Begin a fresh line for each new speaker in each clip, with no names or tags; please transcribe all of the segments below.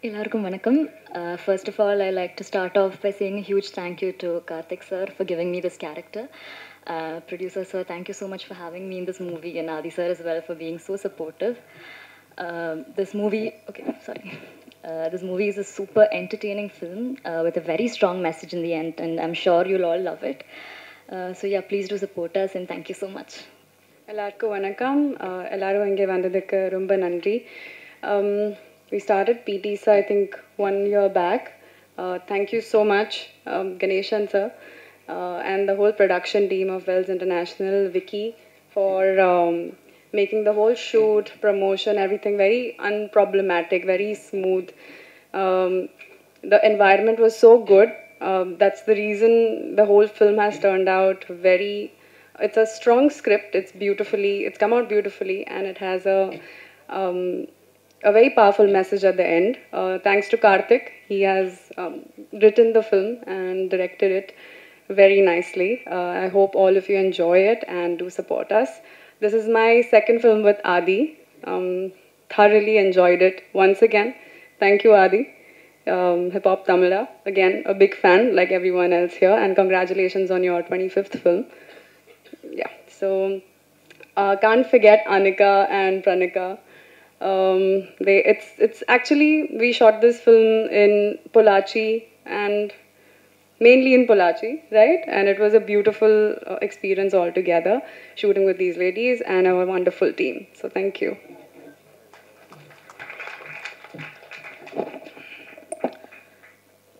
எல்லாருக்கும் வணக்கம். First of all, I like to start off by saying a huge thank you to Karthik sir for giving me this character. Producer sir, thank you so much for having me in this movie, and Adi sir as well for being so supportive. This movie, okay, sorry. This movie is a super entertaining film with a very strong message in the end, and I'm sure you'll all love it. So yeah, please do support us, and thank you so much.
எல்லாருக்கும் வணக்கம். எல்லாரும் இங்கே வந்ததுக்கு ரொம்ப நன்றி. We started PTSA, I think, 1 year back. Thank you so much, Ganeshan sir, and the whole production team of Wells International, Vicky, for making the whole shoot, promotion, everything very unproblematic, very smooth. The environment was so good. That's the reason the whole film has turned out very. It's a strong script. It's come out beautifully, and it has a very powerful message at the end. Thanks to Karthik, he has written the film and directed it very nicely. I hope all of you enjoy it and do support us. This is my second film with Adi. Thoroughly enjoyed it once again. Thank you, Adi. Hip Hop Tamila, again a big fan like everyone else here, and congratulations on your 25th film. Yeah, so can't forget Anika and Pranika. It's actually, we shot this film in Pollachi, and mainly in Pollachi, right? And it was a beautiful experience altogether, shooting with these ladies and our wonderful team. So thank you.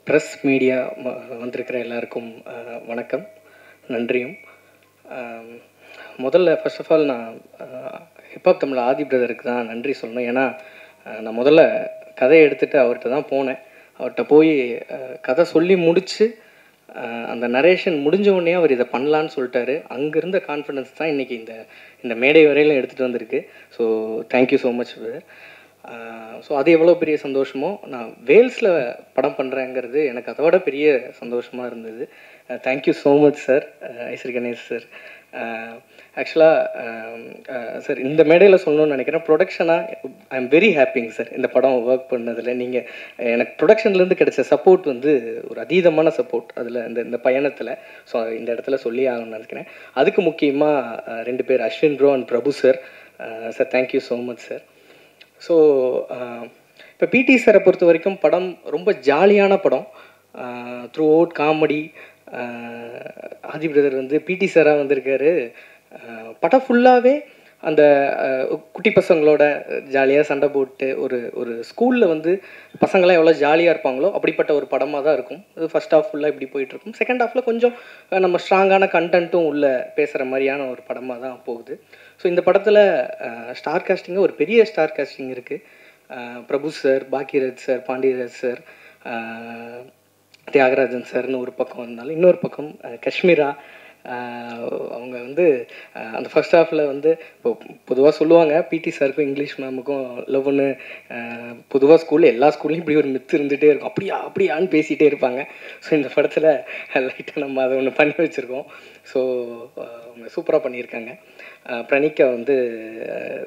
Press media வந்திருக்கிற எல்லாருக்கும் வணக்கம், நன்றியும். முதல்ல first of all நான் hip hop Tamil ஆதி பிரதருக்கு தான் நன்றி சொல்லணும். ஏன்னா நான் முதல்ல கதையை எடுத்துகிட்டு அவர்கிட்ட தான் போனேன். அவர்கிட்ட போய் கதை சொல்லி முடித்து அந்த நரேஷன் முடிஞ்ச உடனே அவர் இதை பண்ணலான்னு சொல்லிட்டாரு. அங்கேருந்த கான்ஃபிடன்ஸ் தான் இன்றைக்கி இந்த மேடை வரையிலும் எடுத்துகிட்டு வந்திருக்கு. So thank you so much brother. So அது எவ்வளோ பெரிய சந்தோஷமோ, நான் வேல்ஸில் படம் பண்ணுறேங்கிறது எனக்கு அதோட பெரிய சந்தோஷமாக இருந்தது. Thank you so much sir, Ishari Ganesh sir. ஆக்சுவலாக சார் இந்த மேடையில் சொல்லணும்னு நினைக்கிறேன், ப்ரொடக்ஷனாக ஐ எம் வெரி ஹாப்பிங்க சார் இந்த படம் ஒர்க் பண்ணதில். நீங்கள் எனக்கு ப்ரொடக்ஷன்லேருந்து கிடைச்ச சப்போர்ட் வந்து ஒரு அதீதமான சப்போர்ட் அதில் இந்த பயணத்தில். ஸோ இந்த இடத்துல சொல்லி ஆகணும்னு நினைக்கிறேன். அதுக்கு முக்கியமாக 2 பேர், Ashwin bro and Prabhu sir. Sir thank you so much sir. So இப்போ பிடி சாரை பொறுத்த வரைக்கும் படம் ரொம்ப ஜாலியான படம். Throughout comedy. Aadhi brother வந்து பிடி சாராக வந்திருக்காரு. படம் ஃபுல்லாகவே அந்த குட்டி பசங்களோட ஜாலியாக சண்டை போட்டு ஒரு ஸ்கூலில் வந்து பசங்களாம் எவ்வளோ ஜாலியாக இருப்பாங்களோ அப்படிப்பட்ட ஒரு படமாக தான் இருக்கும். அது ஃபஸ்ட் ஹாஃப் ஃபுல்லாக இப்படி போயிட்டுருக்கும். செகண்ட் ஹாஃபில் கொஞ்சம் நம்ம ஸ்ட்ராங்கான கண்டென்ட்டும் உள்ளே பேசுகிற மாதிரியான ஒரு படமாக தான் போகுது. ஸோ இந்த படத்தில் ஸ்டார் காஸ்டிங்கு ஒரு பெரிய ஸ்டார் காஸ்டிங் இருக்குது. Prabhu sir, Bhagyaraj sir, Pandiyaraj sir, Thiagarajan சார்னு ஒரு பக்கம் இருந்தாலும், இன்னொரு பக்கம் காஷ்மீரா. அவங்க வந்து அந்த ஃபர்ஸ்ட் ஹாஃபில் வந்து இப்போ பொதுவாக சொல்லுவாங்க பிடி சாருக்கும் இங்கிலீஷ் மேமுக்கும் லவ்னு. பொதுவாக ஸ்கூலில் எல்லா ஸ்கூல்லையும் இப்படி ஒரு மித்து இருந்துகிட்டே இருக்கும், அப்படியான்னு பேசிகிட்டே இருப்பாங்க. ஸோ இந்த படத்தில் லைட்டாக நம்ம அதை ஒன்று பண்ணி வச்சுருக்கோம். ஸோ அவங்க சூப்பராக பண்ணியிருக்காங்க. பிரணிக்கா வந்து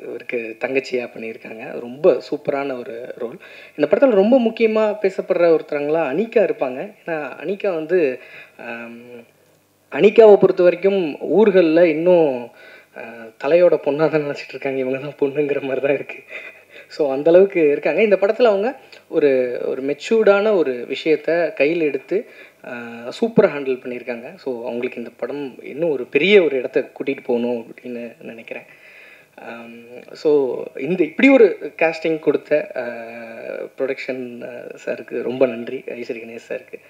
இவருக்கு தங்கச்சியாக பண்ணியிருக்காங்க. ரொம்ப சூப்பரான ஒரு ரோல். இந்த படத்தில் ரொம்ப முக்கியமாக பேசப்படுற ஒருத்தவங்களாம் அனிகா இருப்பாங்க. ஏன்னா அனிகா வந்து அனிகாவை பொறுத்த வரைக்கும் ஊர்களில் இன்னும் தலையோட பொண்ணாக தான் நினச்சிட்டு இருக்காங்க. இவங்க தான் பொண்ணுங்கிற மாதிரி தான் இருக்குது. ஸோ அந்தளவுக்கு இருக்காங்க. இந்த படத்தில் அவங்க ஒரு மெச்சூர்டான ஒரு விஷயத்தை கையில் எடுத்து சூப்பராக ஹேண்டில் பண்ணியிருக்காங்க. ஸோ அவங்களுக்கு இந்த படம் இன்னும் ஒரு பெரிய ஒரு இடத்த கூட்டிகிட்டு போகணும் அப்படின்னு நினைக்கிறேன். ஸோ இப்படி ஒரு காஸ்டிங் கொடுத்த ப்ரொடக்ஷன் சாருக்கு ரொம்ப நன்றி, ஐஸ்வரி கணேஷ் சாருக்கு.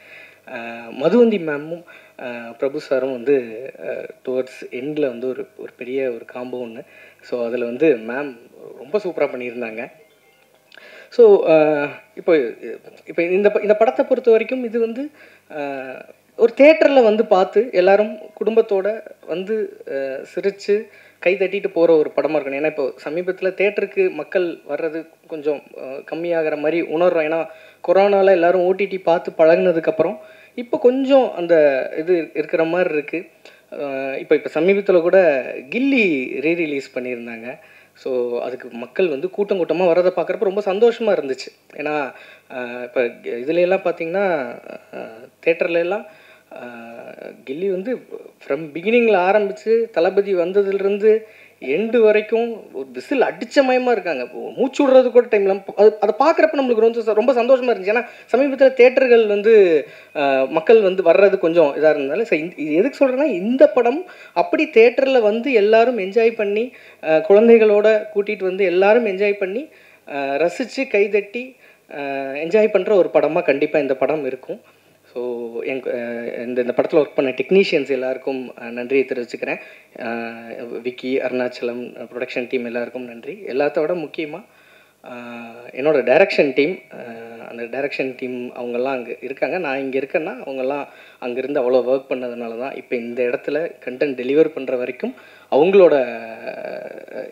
மதுவந்தி மேமும் பிரபு சாரும் வந்து டுவர்ட்ஸ் எண்டில் வந்து ஒரு பெரிய ஒரு காம்போ ஒன்று. ஸோ அதில் வந்து மேம் ரொம்ப சூப்பராக பண்ணியிருந்தாங்க. ஸோ இப்போ இந்த படத்தை பொறுத்த வரைக்கும் இது வந்து ஒரு தேட்டரில் வந்து பார்த்து எல்லோரும் குடும்பத்தோடு வந்து சிரித்து கை தட்டிட்டு போகிற ஒரு படமாக இருக்கணும். ஏன்னா இப்போ சமீபத்தில் தேட்டருக்கு மக்கள் வர்றது கொஞ்சம் கம்மியாகிற மாதிரி உணர்றோம். ஏன்னா கொரோனாவில் எல்லோரும் ஓடிடி பார்த்து பழகினதுக்கப்புறம் இப்போ கொஞ்சம் அந்த இது இருக்கிற மாதிரி இருக்குது. இப்போ சமீபத்தில் கூட கில்லி ரீரிலீஸ் பண்ணியிருந்தாங்க. ஸோ அதுக்கு மக்கள் வந்து கூட்டம் கூட்டமாக வரதை பார்க்குறப்ப ரொம்ப சந்தோஷமாக இருந்துச்சு. ஏன்னா இப்போ இதுலெல்லாம் பார்த்தீங்கன்னா தேட்டர்லாம் கில்லி வந்து ஃப்ரம் பிகினிங்கில் ஆரம்பித்து தளபதி வந்ததுலேருந்து எண்டு வரைக்கும் ஒரு விசில் அடித்த மயமாக இருக்காங்க. மூச்சு விடுறது கூட டைமில் அதை பார்க்குறப்ப நம்மளுக்கு ரொம்ப சந்தோஷமாக இருந்துச்சு. ஏன்னா சமீபத்தில் தேட்டர்கள் வந்து மக்கள் வந்து வர்றது கொஞ்சம் இதாக இருந்தாலும் ஸோ இது எதுக்கு சொல்கிறேன்னா, இந்த படம் அப்படி தேட்டரில் வந்து எல்லாரும் என்ஜாய் பண்ணி குழந்தைகளோட கூட்டிகிட்டு வந்து எல்லாரும் என்ஜாய் பண்ணி ரசித்து கைதட்டி என்ஜாய் பண்ணுற ஒரு படமாக கண்டிப்பாக இந்த படம் இருக்கும். ஸோ இந்த படத்தில் ஒர்க் பண்ண டெக்னீஷியன்ஸ் எல்லாருக்கும் நன்றியை தெரிவிச்சுக்கிறேன். விக்கி, அருணாச்சலம், ப்ரொடக்ஷன் டீம் எல்லாருக்கும் நன்றி. எல்லாத்த விட முக்கியமாக என்னோடய டைரக்ஷன் டீம், அந்த டைரக்ஷன் டீம் அவங்கெல்லாம் அங்கே இருக்காங்க. நான் இங்கே இருக்கேன்னா அவங்கெல்லாம் அங்கேருந்து அவ்வளோ ஒர்க் பண்ணதுனால தான் இப்போ இந்த இடத்துல கண்டென்ட் டெலிவர் பண்ணுற வரைக்கும் அவங்களோட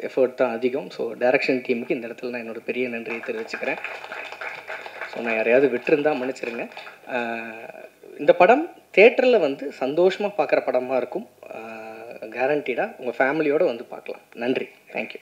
எஃபர்ட் தான் அதிகம். ஸோ டைரக்ஷன் டீமுக்கு இந்த இடத்துல நான் என்னோடய பெரிய நன்றியை தெரிவிச்சுக்கிறேன். ஸோ நான் யாரையாவது விட்டுருந்தால் மன்னிச்சிருங்க. இந்த படம் தேட்டரில் வந்து சந்தோஷமாக பார்க்குற படமாக இருக்கும். கேரண்டீடாக உங்கள் ஃபேமிலியோடு வந்து பார்க்கலாம். நன்றி. தேங்க்யூ.